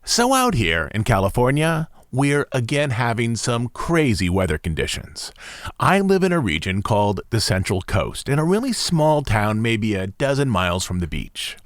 So out here in California, we're again having some crazy weather conditions. I live in a region called the Central Coast, in a really small town maybe a dozen miles from the beach.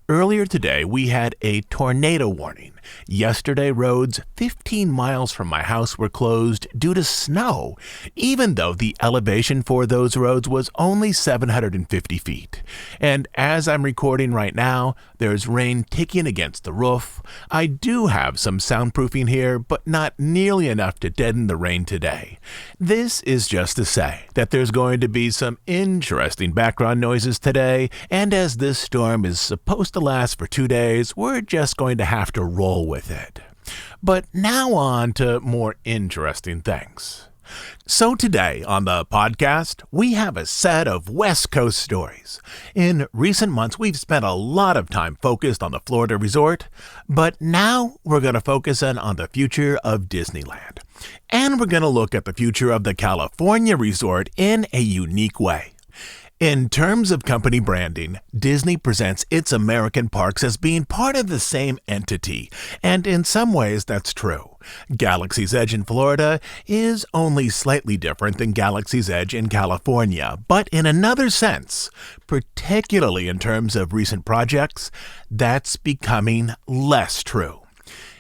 Earlier today, we had a tornado warning. Yesterday, roads 15 miles from my house were closed due to snow, even though the elevation for those roads was only 750 feet. And as I'm recording right now, there's rain ticking against the roof. I do have some soundproofing here, but not nearly enough to deaden the rain today. This is just to say that there's going to be some interesting background noises today, and as this storm is supposed to last for 2 days, we're just going to have to roll with it. But now on to more interesting things. So today on the podcast, we have a set of West Coast stories. In recent months, we've spent a lot of time focused on the Florida resort, but now we're going to focus in on the future of Disneyland. And we're going to look at the future of the California resort in a unique way. In terms of company branding, Disney presents its American parks as being part of the same entity, and in some ways that's true. Galaxy's Edge in Florida is only slightly different than Galaxy's Edge in California, but in another sense, particularly in terms of recent projects, that's becoming less true.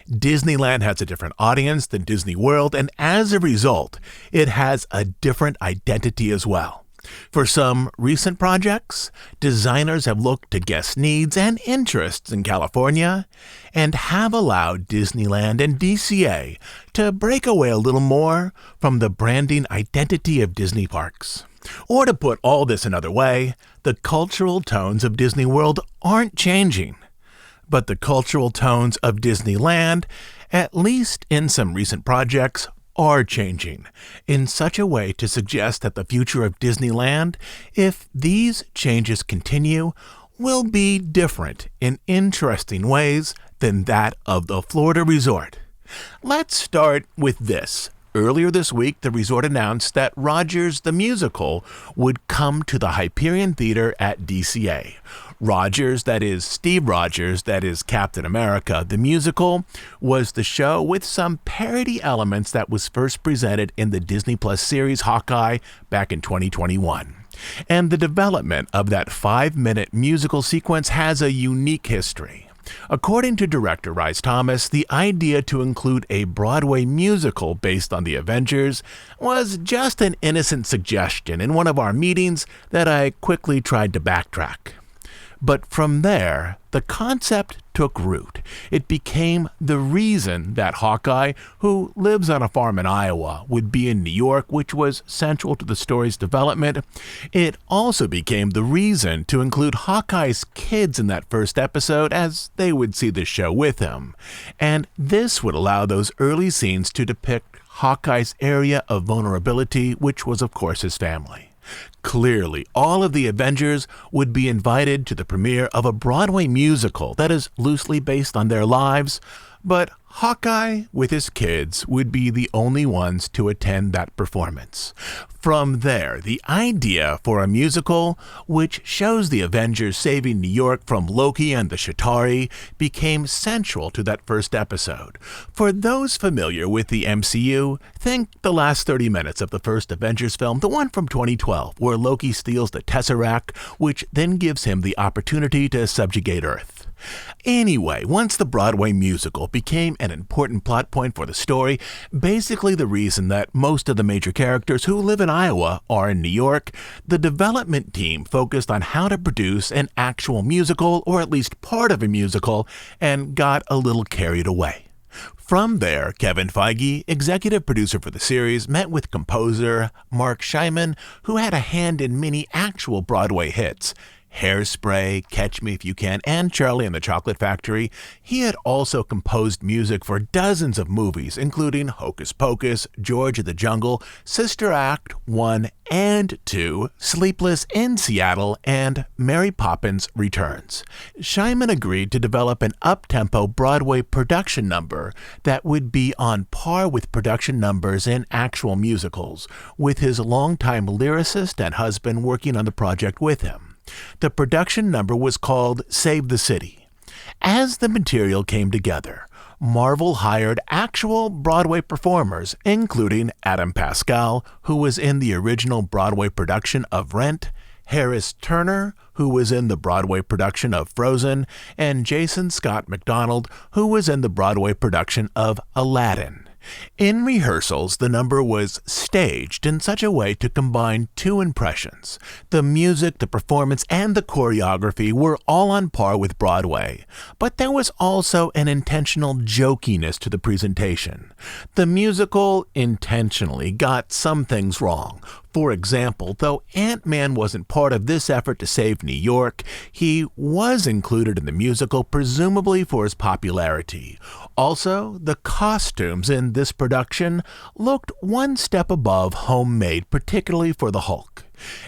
Disneyland has a different audience than Disney World, and as a result, it has a different identity as well. For some recent projects, designers have looked to guest needs and interests in California and have allowed Disneyland and DCA to break away a little more from the branding identity of Disney parks. Or to put all this another way, the cultural tones of Disney World aren't changing, but the cultural tones of Disneyland, at least in some recent projects, are changing in such a way to suggest that the future of Disneyland, if these changes continue, will be different in interesting ways than that of the Florida resort. Let's start with this. Earlier this week, the resort announced that Rogers the Musical would come to the Hyperion Theater at DCA. Rogers, that is Steve Rogers, that is Captain America, the musical, was the show with some parody elements that was first presented in the Disney Plus series Hawkeye back in 2021. And the development of that 5-minute musical sequence has a unique history. According to director Rhys Thomas, the idea to include a Broadway musical based on the Avengers was just an innocent suggestion in one of our meetings that I quickly tried to backtrack. But from there, the concept took root. It became the reason that Hawkeye, who lives on a farm in Iowa, would be in New York, which was central to the story's development. It also became the reason to include Hawkeye's kids in that first episode, as they would see the show with him. And this would allow those early scenes to depict Hawkeye's area of vulnerability, which was, of course, his family. Clearly, all of the Avengers would be invited to the premiere of a Broadway musical that is loosely based on their lives, but Hawkeye, with his kids, would be the only ones to attend that performance. From there, the idea for a musical, which shows the Avengers saving New York from Loki and the Chitauri, became central to that first episode. For those familiar with the MCU, think the last 30 minutes of the first Avengers film, the one from 2012, where Loki steals the Tesseract, which then gives him the opportunity to subjugate Earth. Anyway, once the Broadway musical became an important plot point for the story, basically the reason that most of the major characters who live in Iowa are in New York, the development team focused on how to produce an actual musical, or at least part of a musical, and got a little carried away. From there, Kevin Feige, executive producer for the series, met with composer Mark Scheinman, who had a hand in many actual Broadway hits. Hairspray, Catch Me If You Can, and Charlie and the Chocolate Factory. He had also composed music for dozens of movies, including Hocus Pocus, George of the Jungle, Sister Act 1 and 2, Sleepless in Seattle, and Mary Poppins Returns. Scheinman agreed to develop an up-tempo Broadway production number that would be on par with production numbers in actual musicals, with his longtime lyricist and husband working on the project with him. The production number was called Save the City. As the material came together, Marvel hired actual Broadway performers, including Adam Pascal, who was in the original Broadway production of Rent, Harris Turner, who was in the Broadway production of Frozen, and Jason Scott McDonald, who was in the Broadway production of Aladdin. In rehearsals, the number was staged in such a way to combine two impressions. The music, the performance, and the choreography were all on par with Broadway, but there was also an intentional jokiness to the presentation. The musical intentionally got some things wrong. For example, though Ant-Man wasn't part of this effort to save New York, he was included in the musical presumably for his popularity. Also, the costumes in this production looked one step above homemade, particularly for the Hulk.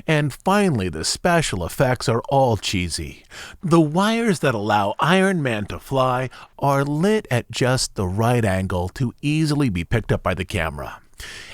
And finally, the special effects are all cheesy. The wires that allow Iron Man to fly are lit at just the right angle to easily be picked up by the camera.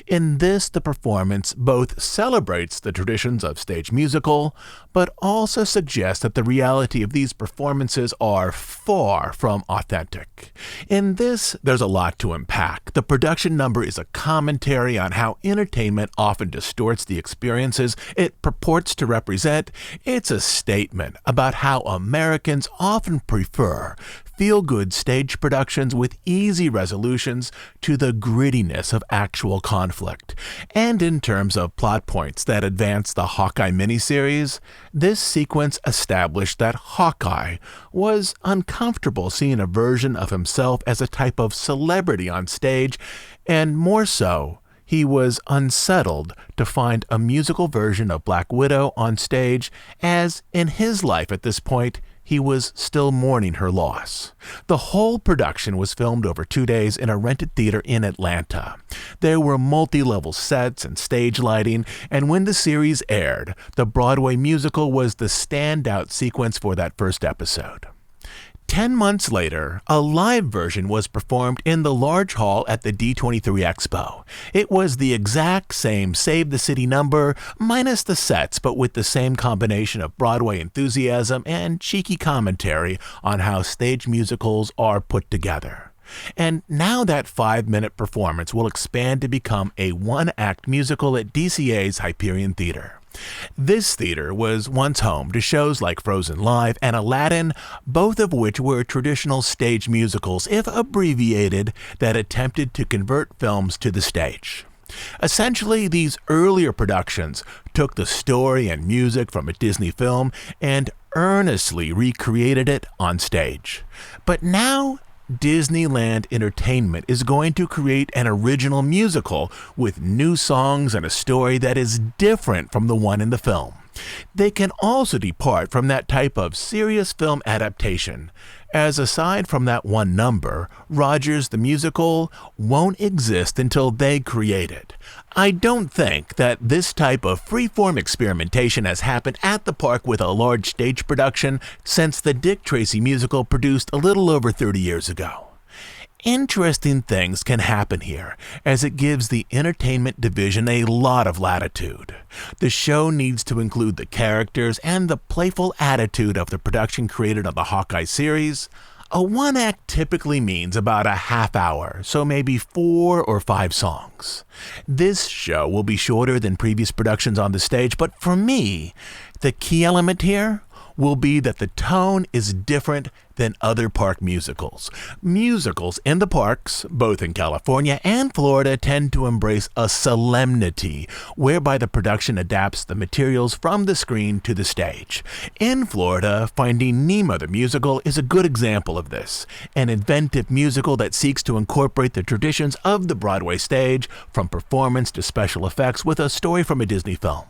In this, the performance both celebrates the traditions of stage musical, but also suggests that the reality of these performances are far from authentic. In this, there's a lot to unpack. The production number is a commentary on how entertainment often distorts the experiences it purports to represent. It's a statement about how Americans often prefer feel-good stage productions with easy resolutions to the grittiness of actual conflict. And in terms of plot points that advance the Hawkeye miniseries, this sequence established that Hawkeye was uncomfortable seeing a version of himself as a type of celebrity on stage, and more so, he was unsettled to find a musical version of Black Widow on stage, as in his life at this point, he was still mourning her loss. The whole production was filmed over 2 days in a rented theater in Atlanta. There were multi-level sets and stage lighting, and when the series aired, the Broadway musical was the standout sequence for that first episode. 10 months later, a live version was performed in the large hall at the D23 Expo. It was the exact same Save the City number, minus the sets, but with the same combination of Broadway enthusiasm and cheeky commentary on how stage musicals are put together. And now that 5-minute performance will expand to become a one-act musical at DCA's Hyperion Theater. This theater was once home to shows like Frozen Live and Aladdin, both of which were traditional stage musicals, if abbreviated, that attempted to convert films to the stage. Essentially, these earlier productions took the story and music from a Disney film and earnestly recreated it on stage. But now, Disneyland Entertainment is going to create an original musical with new songs and a story that is different from the one in the film. They can also depart from that type of serious film adaptation, as aside from that one number, Rogers the Musical won't exist until they create it. I don't think that this type of freeform experimentation has happened at the park with a large stage production since the Dick Tracy musical produced a little over 30 years ago. Interesting things can happen here, as it gives the entertainment division a lot of latitude. The show needs to include the characters and the playful attitude of the production created on the Hawkeye series. A one-act typically means about a half hour, so maybe 4 or 5 songs. This show will be shorter than previous productions on the stage, but for me, the key element here will be that the tone is different than other park musicals. Musicals in the parks, both in California and Florida, tend to embrace a solemnity, whereby the production adapts the materials from the screen to the stage. In Florida, Finding Nemo the musical is a good example of this, an inventive musical that seeks to incorporate the traditions of the Broadway stage, from performance to special effects, with a story from a Disney film.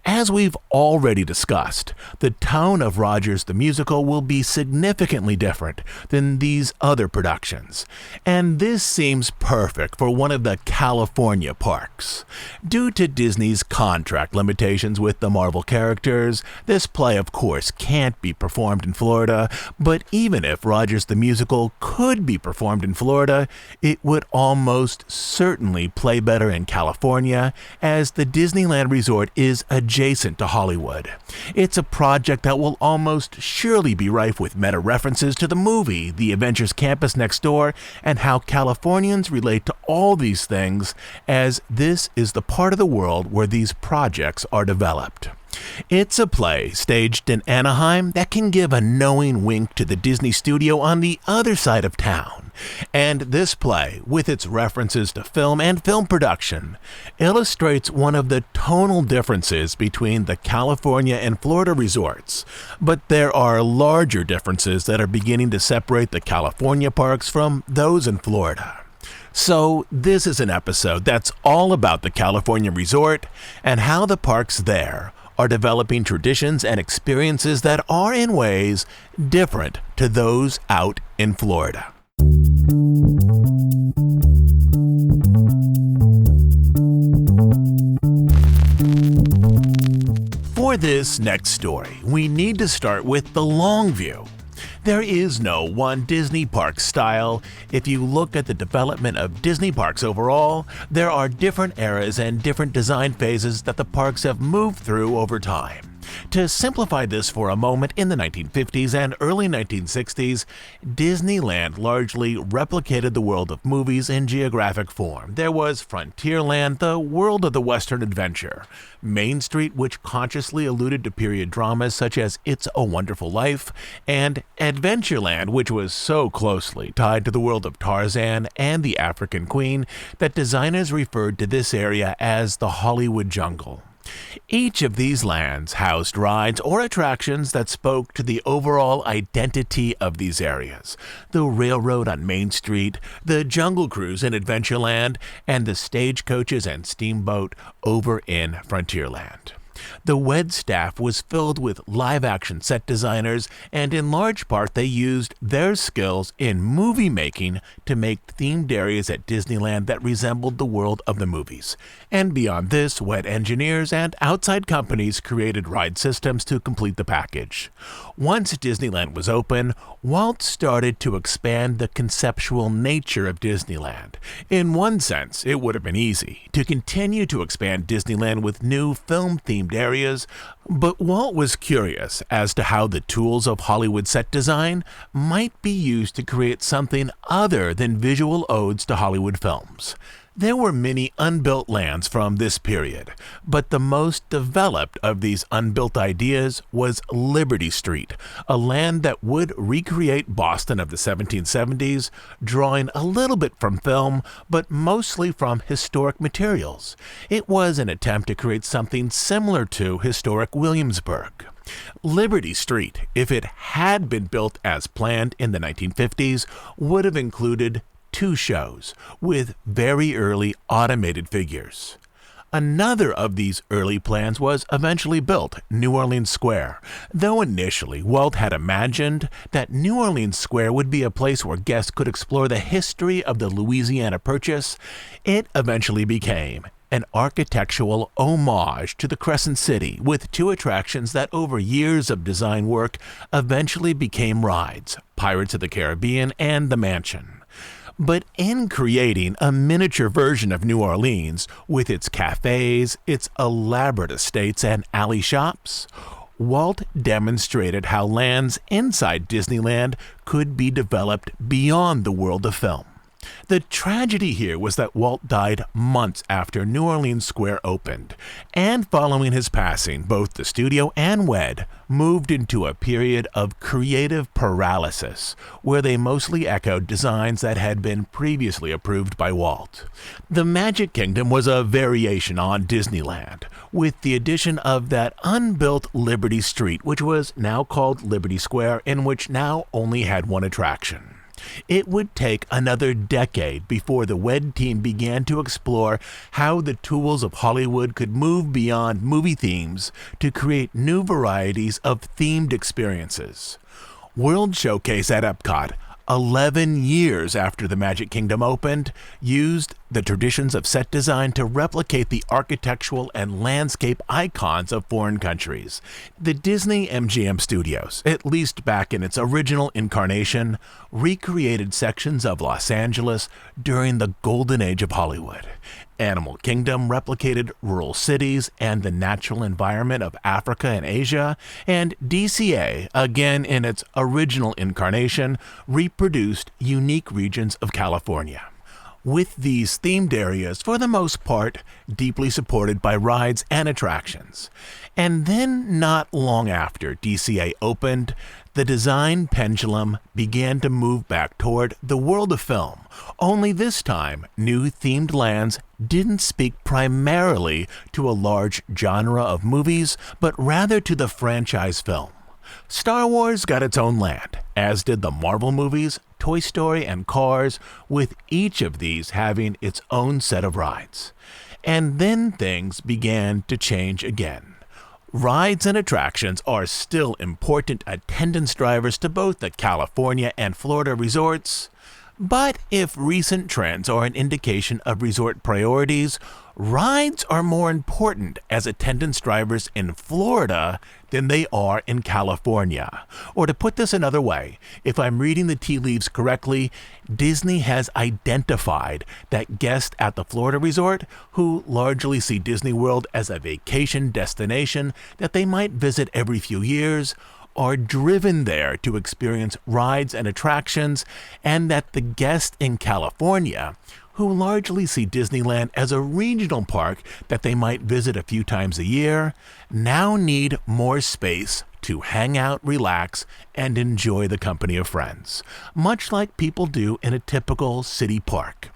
As we've already discussed, the tone of Rogers the Musical will be significantly different than these other productions, and this seems perfect for one of the California parks. Due to Disney's contract limitations with the Marvel characters, this play of course can't be performed in Florida, but even if Rogers the Musical could be performed in Florida, it would almost certainly play better in California, as the Disneyland resort is is adjacent to Hollywood. It's a project that will almost surely be rife with meta references to the movie, the Avengers campus next door, and how Californians relate to all these things, as this is the part of the world where these projects are developed. It's a play staged in Anaheim that can give a knowing wink to the Disney studio on the other side of town. And this play, with its references to film and film production, illustrates one of the tonal differences between the California and Florida resorts. But there are larger differences that are beginning to separate the California parks from those in Florida. So this is an episode that's all about the California resort and how the parks there are developing traditions and experiences that are in ways different to those out in Florida. For this next story, we need to start with the long view. There is no one Disney park style. If you look at the development of Disney parks overall, there are different eras and different design phases that the parks have moved through over time. To simplify this for a moment, in the 1950s and early 1960s, Disneyland largely replicated the world of movies in geographic form. There was Frontierland, the world of the Western adventure; Main Street, which consciously alluded to period dramas such as It's a Wonderful Life; and Adventureland, which was so closely tied to the world of Tarzan and the African Queen that designers referred to this area as the Hollywood Jungle. Each of these lands housed rides or attractions that spoke to the overall identity of these areas. The railroad on Main Street, the Jungle Cruise in Adventureland, and the stagecoaches and steamboat over in Frontierland. The WED staff was filled with live-action set designers, and in large part they used their skills in movie making to make themed areas at Disneyland that resembled the world of the movies. And beyond this, WED engineers and outside companies created ride systems to complete the package. Once Disneyland was open, Walt started to expand the conceptual nature of Disneyland. In one sense, it would have been easy to continue to expand Disneyland with new film-themed areas, but Walt was curious as to how the tools of Hollywood set design might be used to create something other than visual odes to Hollywood films. There were many unbuilt lands from this period, but the most developed of these unbuilt ideas was Liberty Street, a land that would recreate Boston of the 1770s, drawing a little bit from film, but mostly from historic materials. It was an attempt to create something similar to historic Williamsburg. Liberty Street, if it had been built as planned in the 1950s, would have included 2 shows with very early automated figures. Another of these early plans was eventually built, New Orleans Square. Though initially Walt had imagined that New Orleans Square would be a place where guests could explore the history of the Louisiana Purchase, it eventually became an architectural homage to the Crescent City, with 2 attractions that over years of design work eventually became rides, Pirates of the Caribbean and The Mansion. But in creating a miniature version of New Orleans, with its cafes, its elaborate estates and alley shops, Walt demonstrated how lands inside Disneyland could be developed beyond the world of film. The tragedy here was that Walt died months after New Orleans Square opened, and following his passing, both the studio and WED moved into a period of creative paralysis, where they mostly echoed designs that had been previously approved by Walt. The Magic Kingdom was a variation on Disneyland, with the addition of that unbuilt Liberty Street, which was now called Liberty Square, and which now only had 1 attraction. It would take another decade before the WED team began to explore how the tools of Hollywood could move beyond movie themes to create new varieties of themed experiences. World Showcase at Epcot, 11 years after the Magic Kingdom opened, used the traditions of set design to replicate the architectural and landscape icons of foreign countries. The Disney MGM Studios, at least back in its original incarnation, recreated sections of Los Angeles during the golden age of Hollywood. Animal Kingdom replicated rural cities and the natural environment of Africa and Asia, and DCA, again in its original incarnation, reproduced unique regions of California. With these themed areas, for the most part, deeply supported by rides and attractions. And then, not long after DCA opened, the design pendulum began to move back toward the world of film, only this time, new themed lands didn't speak primarily to a large genre of movies, but rather to the franchise film. Star Wars got its own land, as did the Marvel movies, Toy Story, and Cars, with each of these having its own set of rides. And then things began to change again. Rides and attractions are still important attendance drivers to both the California and Florida resorts, but if recent trends are an indication of resort priorities, rides are more important as attendance drivers in Florida than they are in California. Or to put this another way, if I'm reading the tea leaves correctly, Disney has identified that guests at the Florida resort who largely see Disney World as a vacation destination that they might visit every few years are driven there to experience rides and attractions, and that the guests in California, who largely see Disneyland as a regional park that they might visit a few times a year, now need more space to hang out, relax, and enjoy the company of friends, much like people do in a typical city park.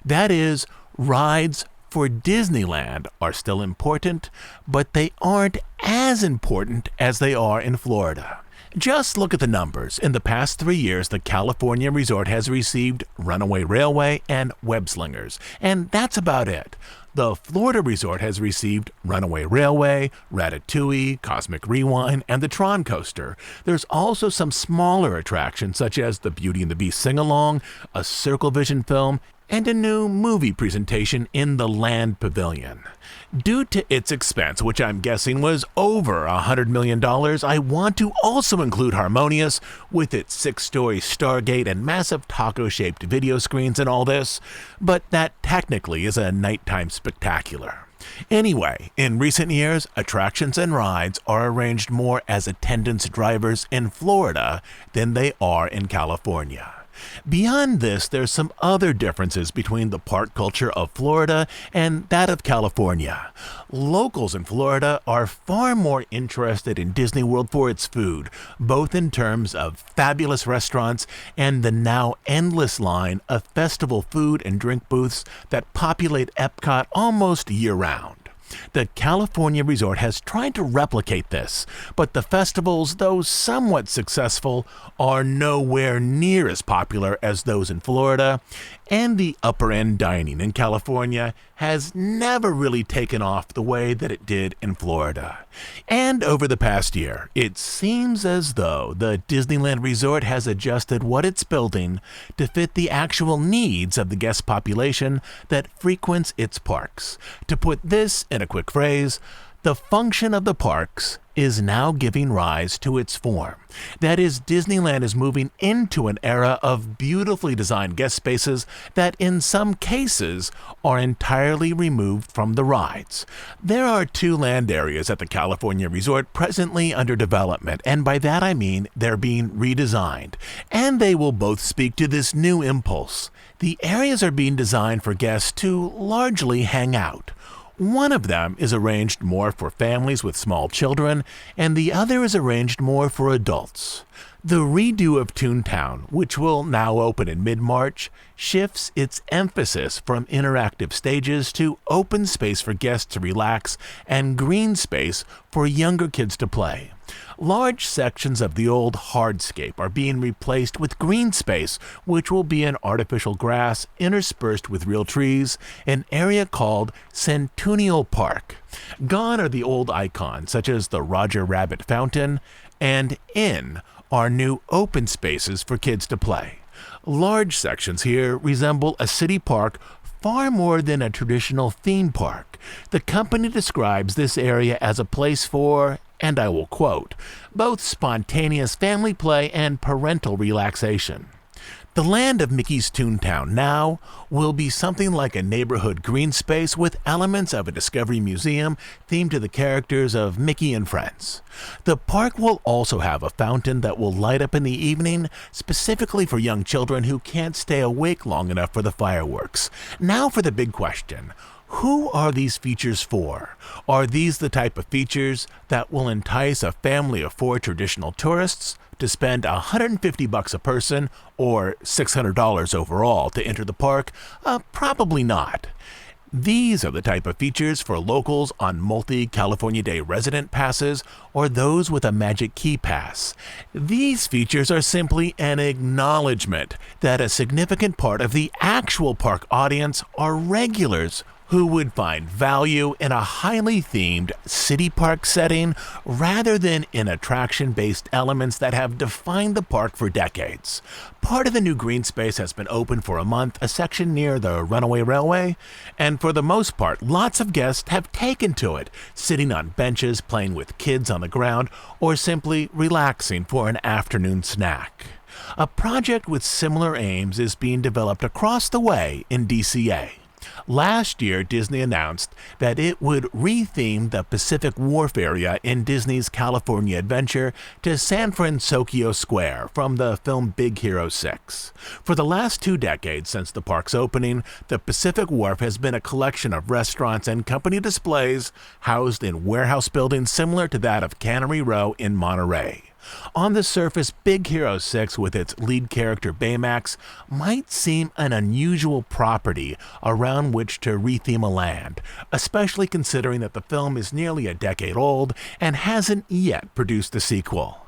That is, rides for Disneyland are still important, but they aren't as important as they are in Florida. Just look at the numbers. In the past 3 years, the California resort has received Runaway Railway and Web Slingers, and that's about it. The Florida resort has received Runaway Railway, Ratatouille, Cosmic Rewind, and the Tron Coaster. There's also some smaller attractions such as the Beauty and the Beast Sing-Along, a Circle Vision film, and a new movie presentation in the Land Pavilion. Due to its expense, which I'm guessing was over $100 million, I want to also include Harmonious with its 6-story Stargate and massive taco-shaped video screens and all this, but that technically is a nighttime spectacular. Anyway, in recent years, attractions and rides are arranged more as attendance drivers in Florida than they are in California. Beyond this, there's some other differences between the park culture of Florida and that of California. Locals in Florida are far more interested in Disney World for its food, both in terms of fabulous restaurants and the now endless line of festival food and drink booths that populate Epcot almost year-round. The California resort has tried to replicate this, but the festivals, though somewhat successful, are nowhere near as popular as those in Florida, and the upper-end dining in California has never really taken off the way that it did in Florida. And over the past year, it seems as though the Disneyland resort has adjusted what it's building to fit the actual needs of the guest population that frequents its parks. To put this in a quick phrase, the function of the parks is now giving rise to its form. That is, Disneyland is moving into an era of beautifully designed guest spaces that in some cases are entirely removed from the rides. There are 2 land areas at the California resort presently under development, and by that I mean they're being redesigned, and they will both speak to this new impulse. The areas are being designed for guests to largely hang out. One of them is arranged more for families with small children, and the other is arranged more for adults. The redo of Toontown, which will now open in mid-March, shifts its emphasis from interactive stages to open space for guests to relax and green space for younger kids to play. Large sections of the old hardscape are being replaced with green space, which will be an artificial grass interspersed with real trees, an area called Centennial Park. Gone are the old icons such as the Roger Rabbit Fountain, and in are new open spaces for kids to play. Large sections here resemble a city park far more than a traditional theme park. The company describes this area as a place for, and I will quote, both spontaneous family play and parental relaxation. The land of Mickey's Toontown now will be something like a neighborhood green space with elements of a Discovery Museum themed to the characters of Mickey and Friends. The park will also have a fountain that will light up in the evening, specifically for young children who can't stay awake long enough for the fireworks. Now for the big question. Who are these features for? Are these the type of features that will entice a family of 4 traditional tourists to spend $150 a person or $600 overall to enter the park? Probably not. These are the type of features for locals on multi-California Day resident passes or those with a Magic Key Pass. These features are simply an acknowledgement that a significant part of the actual park audience are regulars who would find value in a highly themed city park setting rather than in attraction-based elements that have defined the park for decades. Part of the new green space has been open for a month, a section near the Runaway Railway, and for the most part, lots of guests have taken to it, sitting on benches, playing with kids on the ground, or simply relaxing for an afternoon snack. A project with similar aims is being developed across the way in DCA. Last year, Disney announced that it would retheme the Pacific Wharf area in Disney's California Adventure to San Francisco Square from the film Big Hero 6. For the last 2 decades since the park's opening, the Pacific Wharf has been a collection of restaurants and company displays housed in warehouse buildings similar to that of Cannery Row in Monterey. On the surface, Big Hero 6, with its lead character Baymax, might seem an unusual property around which to retheme a land, especially considering that the film is nearly a decade old and hasn't yet produced a sequel.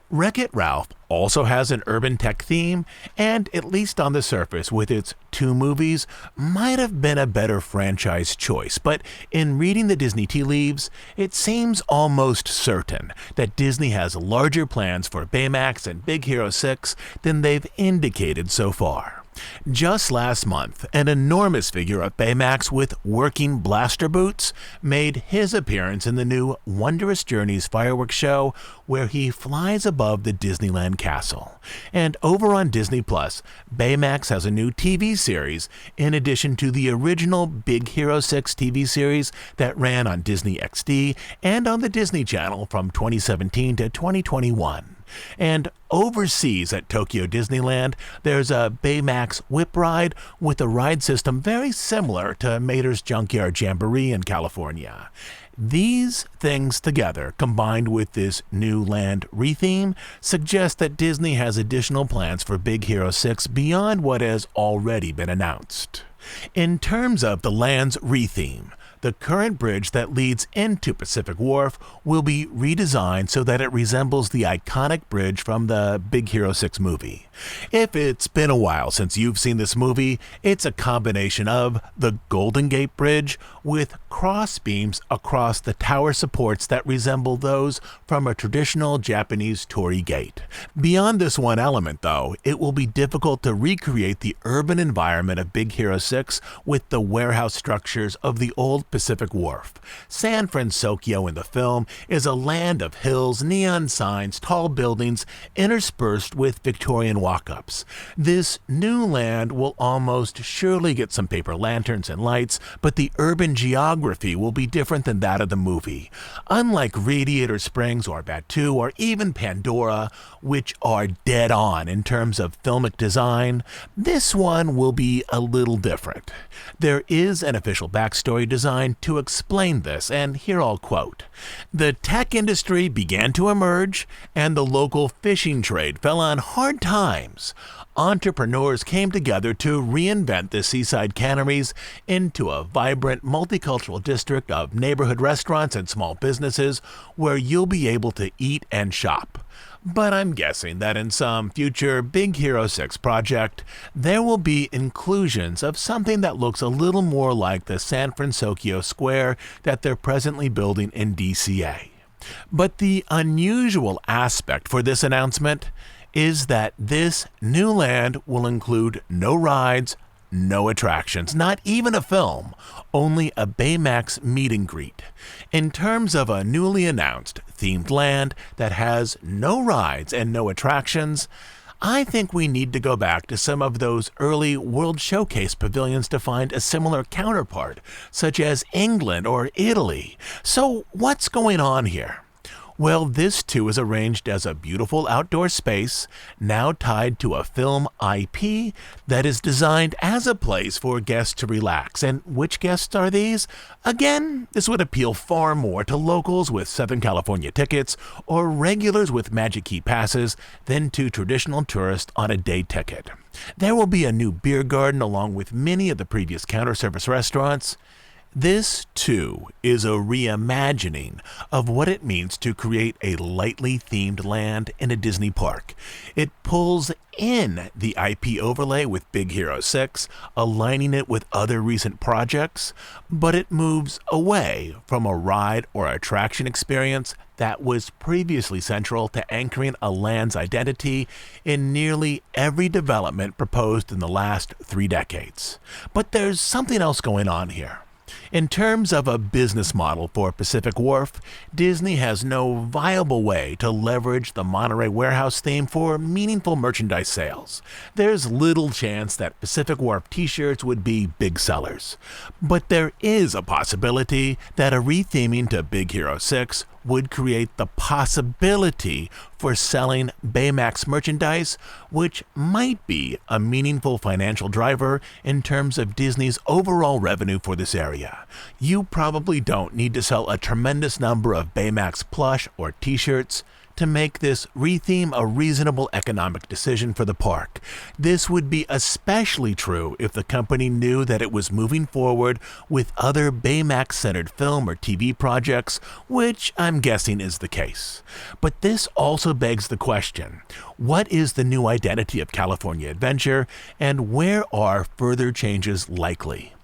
Wreck-It Ralph also has an urban tech theme, and at least on the surface, with its 2 movies, might have been a better franchise choice. But in reading the Disney tea leaves, it seems almost certain that Disney has larger plans for Baymax and Big Hero 6 than they've indicated so far. Just last month, an enormous figure of Baymax with working blaster boots made his appearance in the new Wondrous Journeys fireworks show, where he flies above the Disneyland castle. And over on Disney Plus, Baymax has a new TV series in addition to the original Big Hero 6 TV series that ran on Disney XD and on the Disney Channel from 2017 to 2021. And overseas at Tokyo Disneyland, there's a Baymax whip ride with a ride system very similar to Mater's Junkyard Jamboree in California. These things together, combined with this new land retheme, suggest that Disney has additional plans for Big Hero 6 beyond what has already been announced. In terms of the land's retheme, the current bridge that leads into Pacific Wharf will be redesigned so that it resembles the iconic bridge from the Big Hero 6 movie. If it's been a while since you've seen this movie, it's a combination of the Golden Gate Bridge with cross beams across the tower supports that resemble those from a traditional Japanese torii gate. Beyond this one element, though, it will be difficult to recreate the urban environment of Big Hero 6 with the warehouse structures of the old Pacific Wharf. San Francisco in the film is a land of hills, neon signs, tall buildings, interspersed with Victorian walk-ups. This new land will almost surely get some paper lanterns and lights, but the urban geography will be different than that of the movie. Unlike Radiator Springs or Batu or even Pandora, which are dead on in terms of filmic design, this one will be a little different. There is an official backstory designed to explain this, and here I'll quote. The tech industry began to emerge, and the local fishing trade fell on hard times. Entrepreneurs came together to reinvent the seaside canneries into a vibrant multicultural district of neighborhood restaurants and small businesses where you'll be able to eat and shop. But I'm guessing that in some future Big Hero 6 project, there will be inclusions of something that looks a little more like the San Francisco Square that they're presently building in DCA. But the unusual aspect for this announcement is that this new land will include no rides, no attractions, not even a film, only a Baymax meet and greet. In terms of a newly announced themed land that has no rides and no attractions, I think we need to go back to some of those early World Showcase pavilions to find a similar counterpart, such as England or Italy. So what's going on here? Well, this too is arranged as a beautiful outdoor space, now tied to a film IP that is designed as a place for guests to relax. And which guests are these? Again, this would appeal far more to locals with Southern California tickets or regulars with Magic Key passes than to traditional tourists on a day ticket. There will be a new beer garden along with many of the previous counter service restaurants. This, too, is a reimagining of what it means to create a lightly themed land in a Disney park. It pulls in the IP overlay with Big Hero 6, aligning it with other recent projects, but it moves away from a ride or attraction experience that was previously central to anchoring a land's identity in nearly every development proposed in the last 3 decades. But there's something else going on here. In terms of a business model for Pacific Wharf, Disney has no viable way to leverage the Monterey Warehouse theme for meaningful merchandise sales. There's little chance that Pacific Wharf t-shirts would be big sellers. But there is a possibility that a retheming to Big Hero 6 would create the possibility for selling Baymax merchandise, which might be a meaningful financial driver in terms of Disney's overall revenue for this area. You probably don't need to sell a tremendous number of Baymax plush or t-shirts to make this retheme a reasonable economic decision for the park. This would be especially true if the company knew that it was moving forward with other Baymax-centered film or TV projects, which I'm guessing is the case. But this also begs the question, what is the new identity of California Adventure, and where are further changes likely?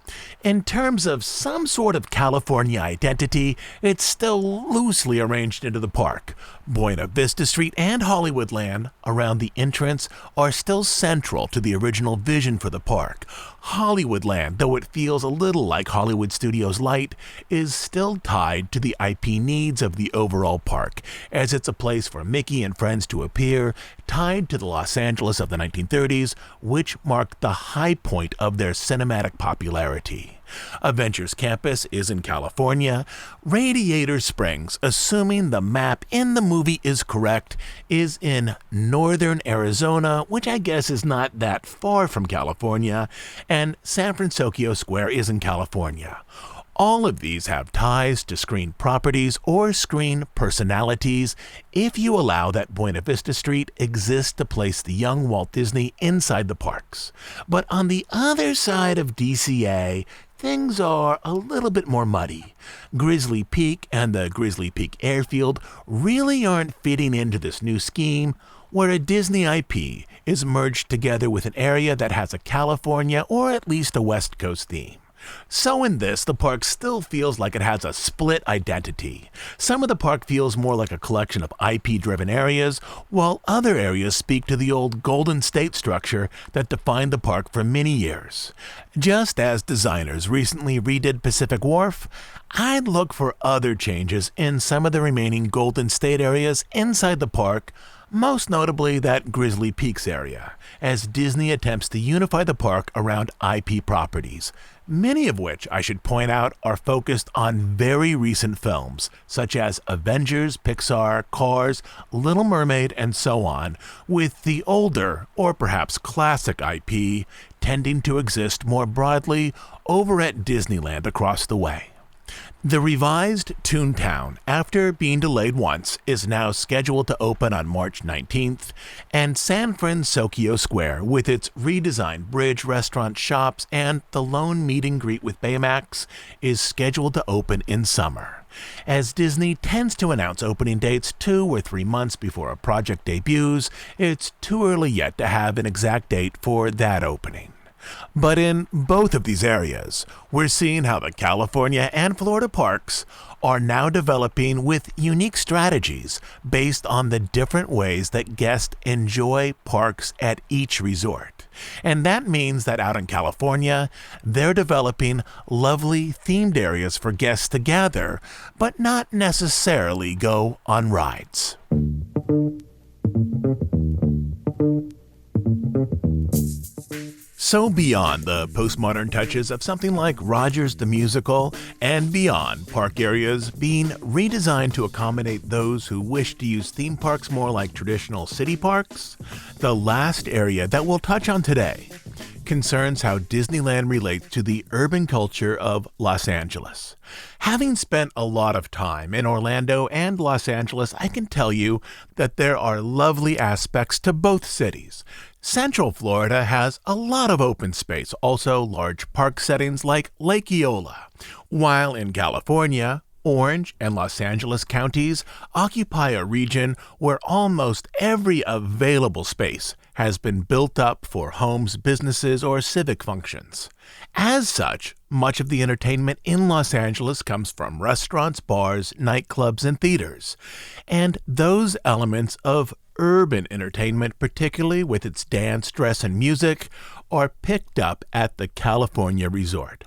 In terms of some sort of California identity, it's still loosely arranged into the park. Buena Vista Street and Hollywoodland around the entrance are still central to the original vision for the park. Hollywoodland, though it feels a little like Hollywood Studios Light, is still tied to the IP needs of the overall park, as it's a place for Mickey and friends to appear, tied to the Los Angeles of the 1930s, which marked the high point of their cinematic popularity. Adventures Campus is in California. Radiator Springs, assuming the map in the movie is correct, is in northern Arizona, which I guess is not that far from California, and San Francisco Square is in California. All of these have ties to screen properties or screen personalities if you allow that Buena Vista Street exists to place the young Walt Disney inside the parks. But on the other side of DCA, things are a little bit more muddy. Grizzly Peak and the Grizzly Peak Airfield really aren't fitting into this new scheme, where a Disney IP is merged together with an area that has a California or at least a West Coast theme. So in this, the park still feels like it has a split identity. Some of the park feels more like a collection of IP-driven areas, while other areas speak to the old Golden State structure that defined the park for many years. Just as designers recently redid Pacific Wharf, I'd look for other changes in some of the remaining Golden State areas inside the park, most notably that Grizzly Peaks area, as Disney attempts to unify the park around IP properties, many of which, I should point out, are focused on very recent films, such as Avengers, Pixar, Cars, Little Mermaid, and so on, with the older, or perhaps classic IP, tending to exist more broadly over at Disneyland across the way. The revised Toontown, after being delayed once, is now scheduled to open on March 19th, and San Francisco Square, with its redesigned bridge, restaurant, shops, and the lone meet and greet with Baymax, is scheduled to open in summer. As Disney tends to announce opening dates 2 or 3 months before a project debuts, it's too early yet to have an exact date for that opening. But in both of these areas, we're seeing how the California and Florida parks are now developing with unique strategies based on the different ways that guests enjoy parks at each resort. And that means that out in California, they're developing lovely themed areas for guests to gather, but not necessarily go on rides. So beyond the postmodern touches of something like Rogers the Musical and beyond park areas being redesigned to accommodate those who wish to use theme parks more like traditional city parks, the last area that we'll touch on today concerns how Disneyland relates to the urban culture of Los Angeles. Having spent a lot of time in Orlando and Los Angeles, I can tell you that there are lovely aspects to both cities. Central Florida has a lot of open space, also large park settings like Lake Eola, while in California, Orange and Los Angeles counties occupy a region where almost every available space has been built up for homes, businesses, or civic functions. As such, much of the entertainment in Los Angeles comes from restaurants, bars, nightclubs, and theaters. And those elements of urban entertainment, particularly with its dance, dress, and music, are picked up at the California Resort.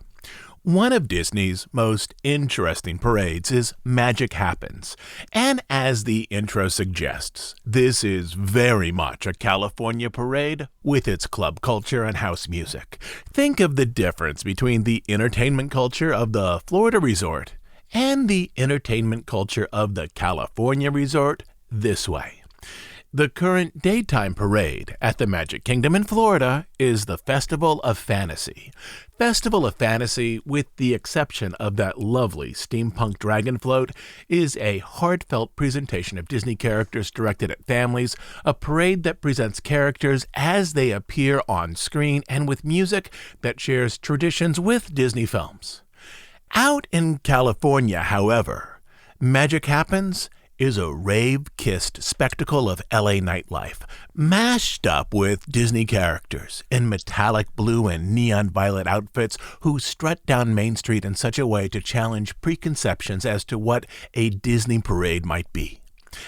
One of Disney's most interesting parades is Magic Happens, and as the intro suggests, this is very much a California parade with its club culture and house music. Think of the difference between the entertainment culture of the Florida Resort and the entertainment culture of the California Resort this way. The current daytime parade at the Magic Kingdom in Florida is the Festival of Fantasy. Festival of Fantasy, with the exception of that lovely steampunk dragon float, is a heartfelt presentation of Disney characters directed at families, a parade that presents characters as they appear on screen and with music that shares traditions with Disney films. Out in California, however, Magic Happens is a rave-kissed spectacle of LA nightlife, mashed up with Disney characters in metallic blue and neon violet outfits who strut down Main Street in such a way to challenge preconceptions as to what a Disney parade might be.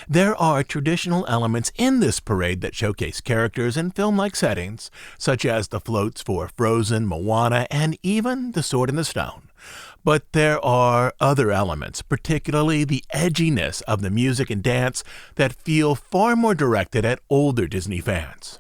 There are traditional elements in this parade that showcase characters in film-like settings, such as the floats for Frozen, Moana, and even The Sword in the Stone. But there are other elements, particularly the edginess of the music and dance, that feel far more directed at older Disney fans.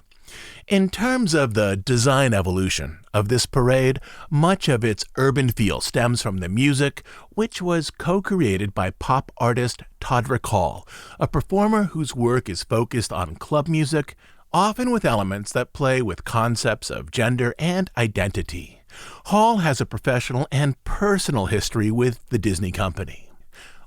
In terms of the design evolution of this parade, much of its urban feel stems from the music, which was co-created by pop artist Todrick Hall, a performer whose work is focused on club music, often with elements that play with concepts of gender and identity. Hall has a professional and personal history with the Disney company.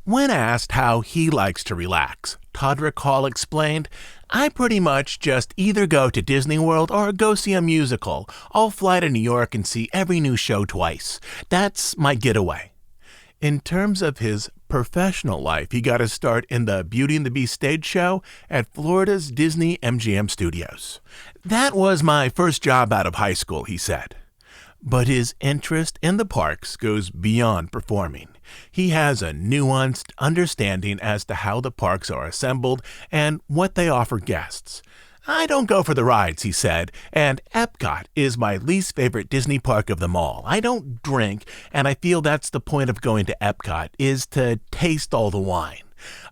When asked how he likes to relax, Todrick Hall explained, "I pretty much just either go to Disney World or go see a musical. I'll fly to New York and see every new show twice. That's my getaway." In terms of his professional life, he got his start in the Beauty and the Beast stage show at Florida's Disney MGM Studios. "That was my first job out of high school," he said. But his interest in the parks goes beyond performing. He has a nuanced understanding as to how the parks are assembled and what they offer guests. "I don't go for the rides," he said, "and Epcot is my least favorite Disney park of them all. I don't drink, and I feel that's the point of going to Epcot, is to taste all the wine.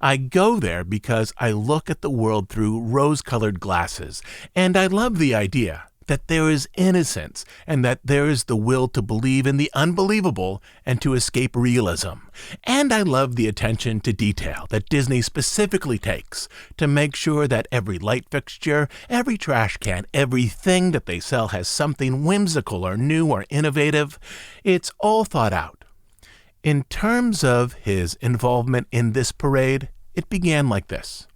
I go there because I look at the world through rose-colored glasses, and I love the idea that there is innocence and that there is the will to believe in the unbelievable and to escape realism. And I love the attention to detail that Disney specifically takes to make sure that every light fixture, every trash can, everything that they sell has something whimsical or new or innovative. It's all thought out." In terms of his involvement in this parade, it began like this.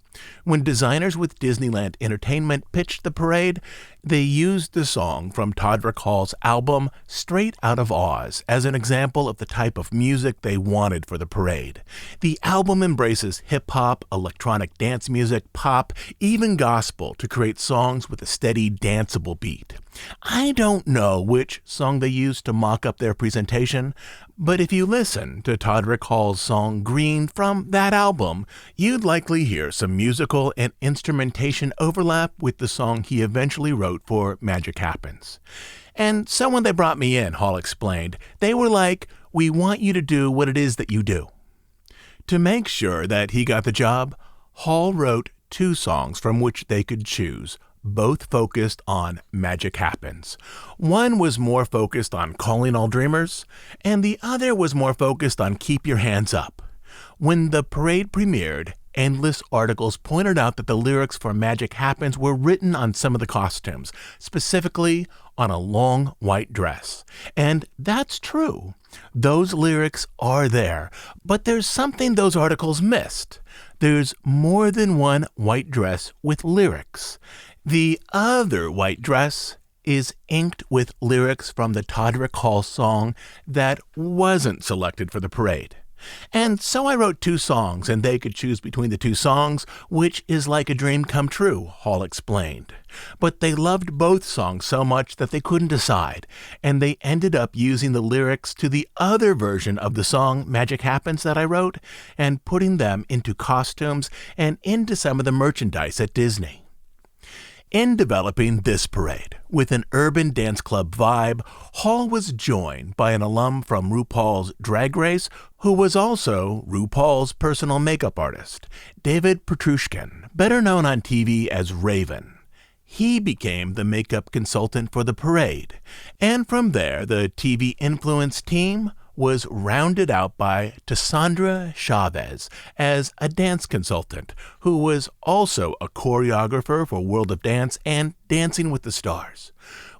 When designers with Disneyland Entertainment pitched the parade, they used the song from Todrick Hall's album Straight Out of Oz as an example of the type of music they wanted for the parade. The album embraces hip-hop, electronic dance music, pop, even gospel to create songs with a steady, danceable beat. I don't know which song they used to mock up their presentation, but if you listen to Todrick Hall's song Green from that album, you'd likely hear some musical and instrumentation overlap with the song he eventually wrote for Magic Happens. "And so when they brought me in," Hall explained, "they were like, 'We want you to do what it is that you do.'" To make sure that he got the job, Hall wrote 2 songs from which they could choose, both focused on Magic Happens. One was more focused on Calling All Dreamers, and the other was more focused on Keep Your Hands Up. When the parade premiered, endless articles pointed out that the lyrics for Magic Happens were written on some of the costumes, specifically on a long white dress. And that's true. Those lyrics are there, but there's something those articles missed. There's more than one white dress with lyrics. The other white dress is inked with lyrics from the Todrick Hall song that wasn't selected for the parade. And so I wrote 2 songs, and they could choose between the 2 songs, which is like a dream come true, Hall explained. But they loved both songs so much that they couldn't decide, and they ended up using the lyrics to the other version of the song Magic Happens that I wrote, and putting them into costumes and into some of the merchandise at Disney. In developing this parade, with an urban dance club vibe, Hall was joined by an alum from RuPaul's Drag Race, who was also RuPaul's personal makeup artist, David Petrushkin, better known on TV as Raven. He became the makeup consultant for the parade, and from there, the TV influence team was rounded out by Tassandra Chavez as a dance consultant, who was also a choreographer for World of Dance and Dancing with the Stars.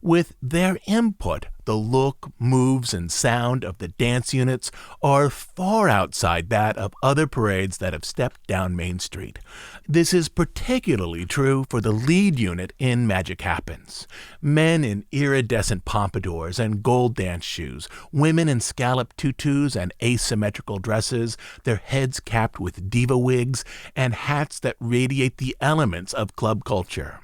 With their input, the look, moves, and sound of the dance units are far outside that of other parades that have stepped down Main Street. This is particularly true for the lead unit in Magic Happens. Men in iridescent pompadours and gold dance shoes, women in scalloped tutus and asymmetrical dresses, their heads capped with diva wigs, and hats that radiate the elements of club culture.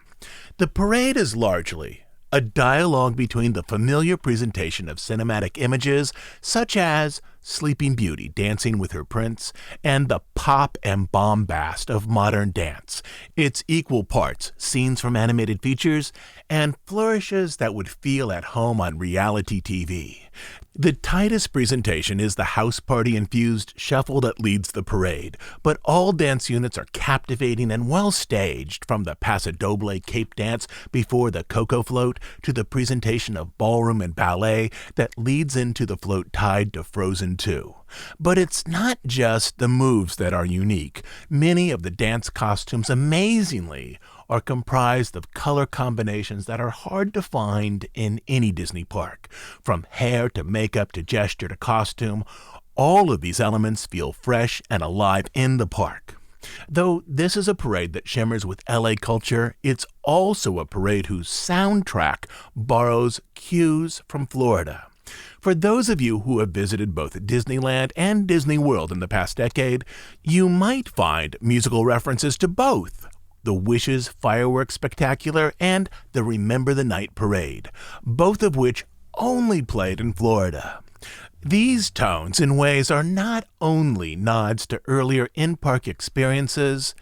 The parade is largely a dialogue between the familiar presentation of cinematic images, such as Sleeping Beauty dancing with her prince, and the pop and bombast of modern dance. It's equal parts scenes from animated features and flourishes that would feel at home on reality TV. The tightest presentation is the house party-infused shuffle that leads the parade, but all dance units are captivating and well staged, from the Paso Doble Cape dance before the Coco Float to the presentation of ballroom and ballet that leads into the float tied to Frozen 2. But it's not just the moves that are unique. Many of the dance costumes, amazingly, are comprised of color combinations that are hard to find in any Disney park. From hair to makeup to gesture to costume, all of these elements feel fresh and alive in the park. Though this is a parade that shimmers with LA culture, it's also a parade whose soundtrack borrows cues from Florida. For those of you who have visited both Disneyland and Disney World in the past decade, you might find musical references to both the Wishes Fireworks Spectacular and the Remember the Night Parade, both of which only played in Florida. These tones, in ways, are not only nods to earlier in-park experiences,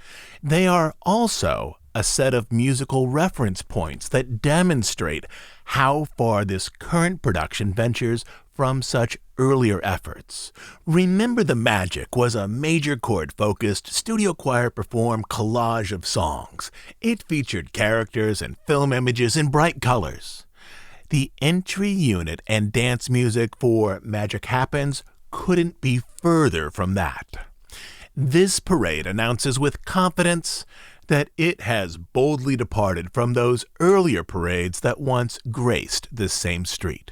they are also a set of musical reference points that demonstrate how far this current production ventures from such earlier efforts. Remember the Magic was a major chord-focused, studio choir-performed collage of songs. It featured characters and film images in bright colors. The entry unit and dance music for Magic Happens couldn't be further from that. This parade announces with confidence that it has boldly departed from those earlier parades that once graced this same street.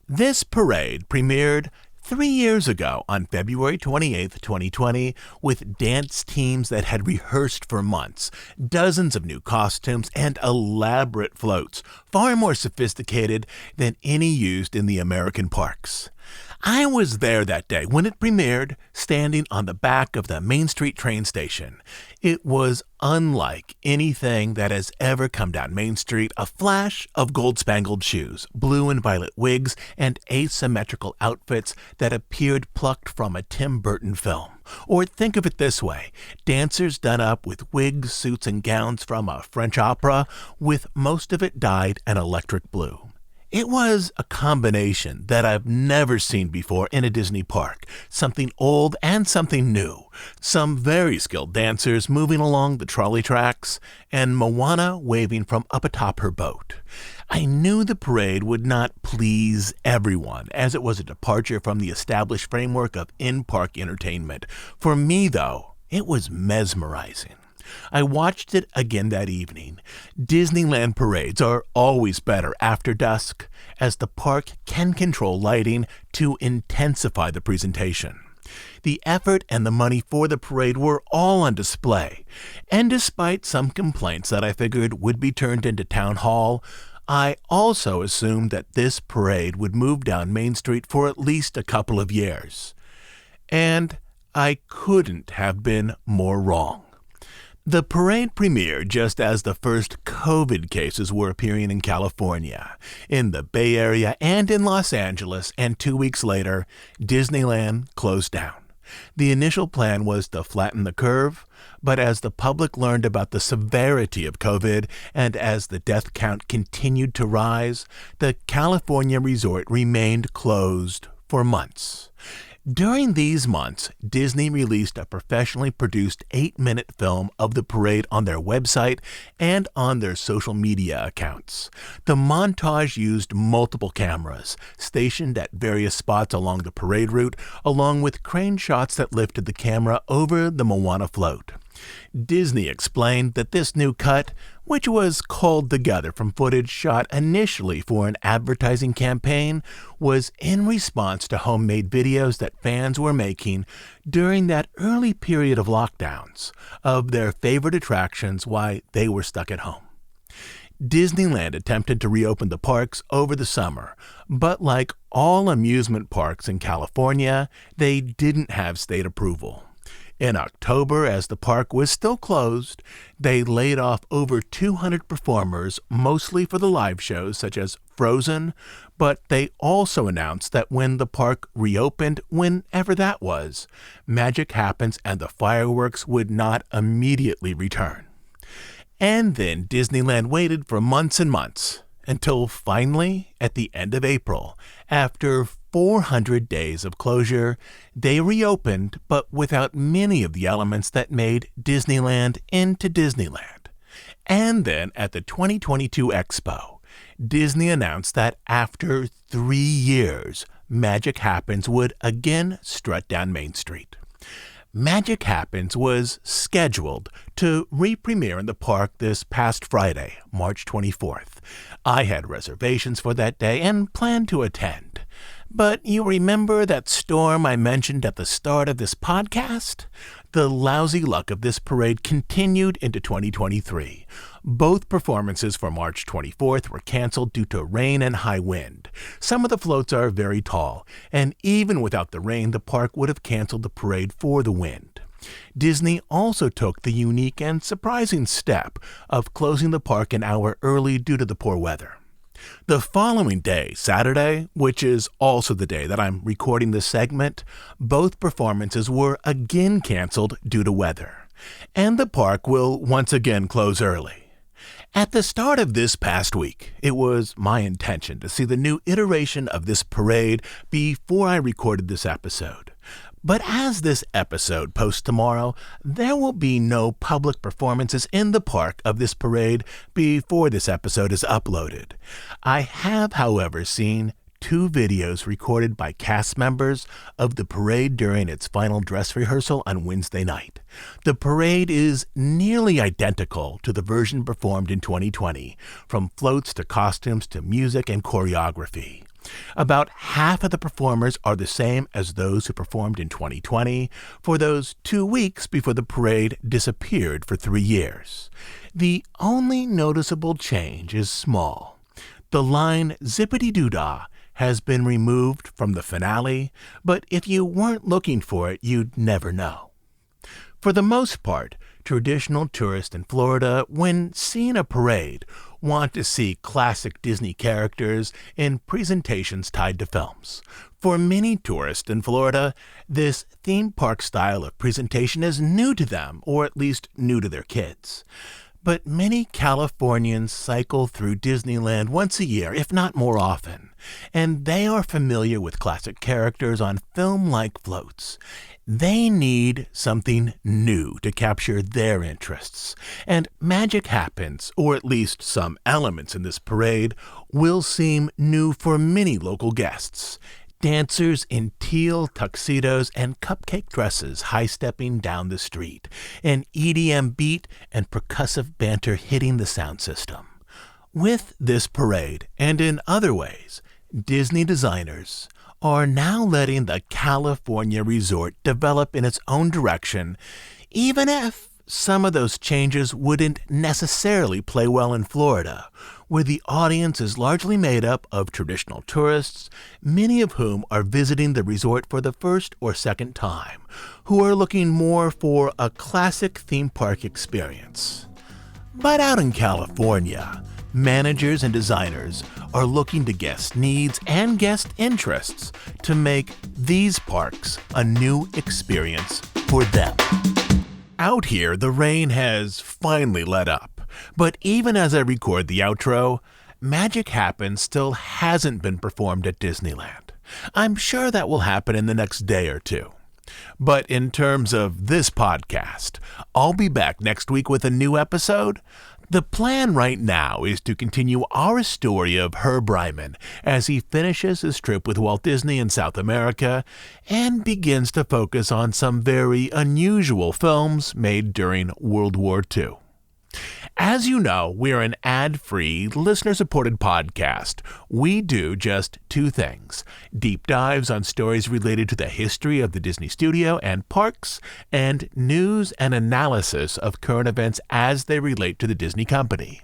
This parade premiered 3 years ago on February 28, 2020, with dance teams that had rehearsed for months, dozens of new costumes, and elaborate floats, far more sophisticated than any used in the American parks. I was there that day when it premiered, standing on the back of the Main Street train station. It was unlike anything that has ever come down Main Street, a flash of gold-spangled shoes, blue and violet wigs, and asymmetrical outfits that appeared plucked from a Tim Burton film. Or think of it this way, dancers done up with wigs, suits, and gowns from a French opera, with most of it dyed an electric blue. It was a combination that I've never seen before in a Disney park. Something old and something new. Some very skilled dancers moving along the trolley tracks, and Moana waving from up atop her boat. I knew the parade would not please everyone, as it was a departure from the established framework of in-park entertainment. For me, though, it was mesmerizing. I watched it again that evening. Disneyland parades are always better after dusk, as the park can control lighting to intensify the presentation. The effort and the money for the parade were all on display, and despite some complaints that I figured would be turned into town hall, I also assumed that this parade would move down Main Street for at least a couple of years. And I couldn't have been more wrong. The parade premiered just as the first COVID cases were appearing in California, in the Bay Area, and in Los Angeles, and 2 weeks later, Disneyland closed down. The initial plan was to flatten the curve, but as the public learned about the severity of COVID and as the death count continued to rise, the California resort remained closed for months. During these months, Disney released a professionally produced 8-minute film of the parade on their website and on their social media accounts. The montage used multiple cameras, stationed at various spots along the parade route, along with crane shots that lifted the camera over the Moana float. Disney explained that this new cut, which was culled together from footage shot initially for an advertising campaign, was in response to homemade videos that fans were making during that early period of lockdowns of their favorite attractions while they were stuck at home. Disneyland attempted to reopen the parks over the summer, but like all amusement parks in California, they didn't have state approval. In October, as the park was still closed, they laid off over 200 performers, mostly for the live shows such as Frozen, but they also announced that when the park reopened, whenever that was, Magic Happens and the fireworks would not immediately return. And then Disneyland waited for months and months, until finally, at the end of April, after 400 days of closure, they reopened, but without many of the elements that made Disneyland into Disneyland. And then at the 2022 Expo, Disney announced that after 3 years, Magic Happens would again strut down Main Street. Magic Happens was scheduled to re-premiere in the park this past Friday, March 24th. I had reservations for that day and planned to attend. But you remember that storm I mentioned at the start of this podcast? The lousy luck of this parade continued into 2023. Both performances for March 24th were canceled due to rain and high wind. Some of the floats are very tall, and even without the rain, the park would have canceled the parade for the wind. Disney also took the unique and surprising step of closing the park an hour early due to the poor weather. The following day, Saturday, which is also the day that I'm recording this segment, both performances were again canceled due to weather, and the park will once again close early. At the start of this past week, it was my intention to see the new iteration of this parade before I recorded this episode. But as this episode posts tomorrow, there will be no public performances in the park of this parade before this episode is uploaded. I have, however, seen 2 videos recorded by cast members of the parade during its final dress rehearsal on Wednesday night. The parade is nearly identical to the version performed in 2020, from floats to costumes to music and choreography. About half of the performers are the same as those who performed in 2020 for those 2 weeks before the parade disappeared for 3 years. The only noticeable change is small. The line zippity-doo-dah has been removed from the finale, but if you weren't looking for it, you'd never know. For the most part, traditional tourists in Florida, when seeing a parade, want to see classic Disney characters in presentations tied to films. For many tourists in Florida, this theme park style of presentation is new to them, or at least new to their kids. But many Californians cycle through Disneyland once a year, if not more often, and they are familiar with classic characters on film-like floats. They need something new to capture their interests, and Magic Happens, or at least some elements in this parade, will seem new for many local guests. Dancers in teal tuxedos and cupcake dresses high-stepping down the street, an EDM beat and percussive banter hitting the sound system. With this parade, and in other ways, Disney designers are now letting the California resort develop in its own direction, even if some of those changes wouldn't necessarily play well in Florida, where the audience is largely made up of traditional tourists, many of whom are visiting the resort for the first or second time, who are looking more for a classic theme park experience. But out in California, managers and designers are looking to guest needs and guest interests to make these parks a new experience for them. Out here, the rain has finally let up, but even as I record the outro, Magic Happens still hasn't been performed at Disneyland. I'm sure that will happen in the next day or two. But in terms of this podcast, I'll be back next week with a new episode. The plan right now is to continue our story of Herb Ryman as he finishes his trip with Walt Disney in South America and begins to focus on some very unusual films made during World War II. As you know, we're an ad-free, listener-supported podcast. We do just two things: deep dives on stories related to the history of the Disney studio and parks, and news and analysis of current events as they relate to the Disney company.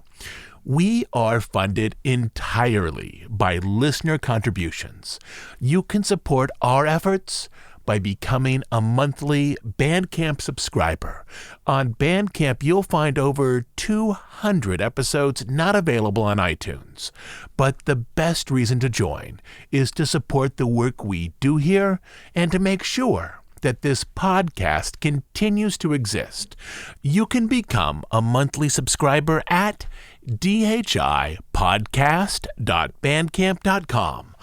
We are funded entirely by listener contributions. You can support our efforts by becoming a monthly Bandcamp subscriber. On Bandcamp, you'll find over 200 episodes not available on iTunes. But the best reason to join is to support the work we do here and to make sure that this podcast continues to exist. You can become a monthly subscriber at dhipodcast.bandcamp.com.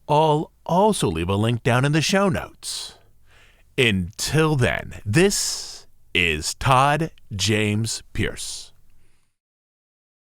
I'll also leave a link down in the show notes. Until then, this is Todd James Pierce.